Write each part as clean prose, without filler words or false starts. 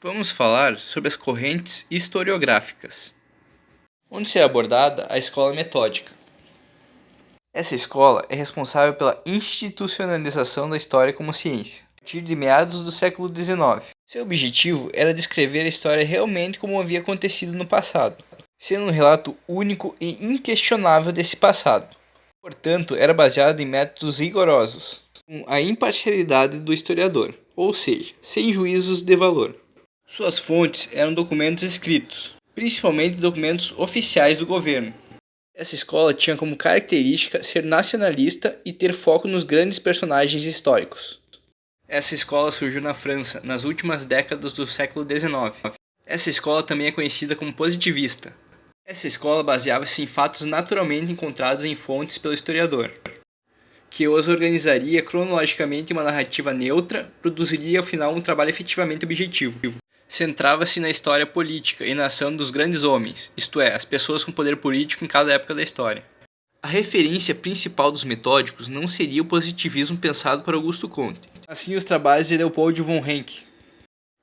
Vamos falar sobre as correntes historiográficas, onde será abordada a escola metódica. Essa escola é responsável pela institucionalização da história como ciência, a partir de meados do século XIX. Seu objetivo era descrever a história realmente como havia acontecido no passado, sendo um relato único e inquestionável desse passado. Portanto, era baseado em métodos rigorosos, com a imparcialidade do historiador, ou seja, sem juízos de valor. Suas fontes eram documentos escritos, principalmente documentos oficiais do governo. Essa escola tinha como característica ser nacionalista e ter foco nos grandes personagens históricos. Essa escola surgiu na França nas últimas décadas do século XIX. Essa escola também é conhecida como positivista. Essa escola baseava-se em fatos naturalmente encontrados em fontes pelo historiador, que os organizaria cronologicamente em uma narrativa neutra, produziria ao final um trabalho efetivamente objetivo. Centrava-se na história política e na ação dos grandes homens, isto é, as pessoas com poder político em cada época da história. A referência principal dos metódicos não seria o positivismo pensado por Augusto Comte, mas sim os trabalhos de Leopold von Ranke.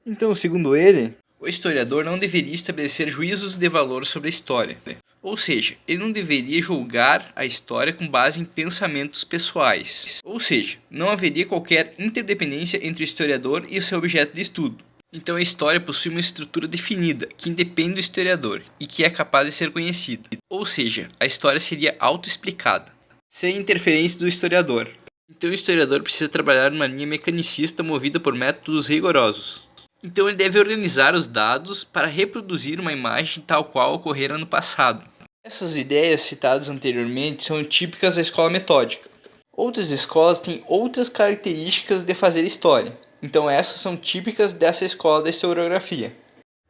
Então, segundo ele, o historiador não deveria estabelecer juízos de valor sobre a história, ou seja, ele não deveria julgar a história com base em pensamentos pessoais, ou seja, não haveria qualquer interdependência entre o historiador e o seu objeto de estudo. Então a história possui uma estrutura definida, que independe do historiador e que é capaz de ser conhecida. Ou seja, a história seria autoexplicada, sem interferência do historiador. Então o historiador precisa trabalhar numa linha mecanicista movida por métodos rigorosos. Então ele deve organizar os dados para reproduzir uma imagem tal qual ocorrera no passado. Essas ideias citadas anteriormente são típicas da escola metódica. Outras escolas têm outras características de fazer história. Então essas são típicas dessa escola da historiografia.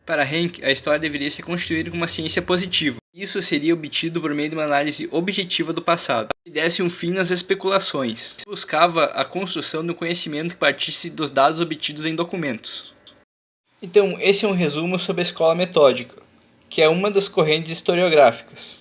Para Ranke, a história deveria ser constituída como uma ciência positiva. Isso seria obtido por meio de uma análise objetiva do passado, que desse um fim nas especulações. Buscava a construção do conhecimento que partisse dos dados obtidos em documentos. Então, esse é um resumo sobre a escola metódica, que é uma das correntes historiográficas.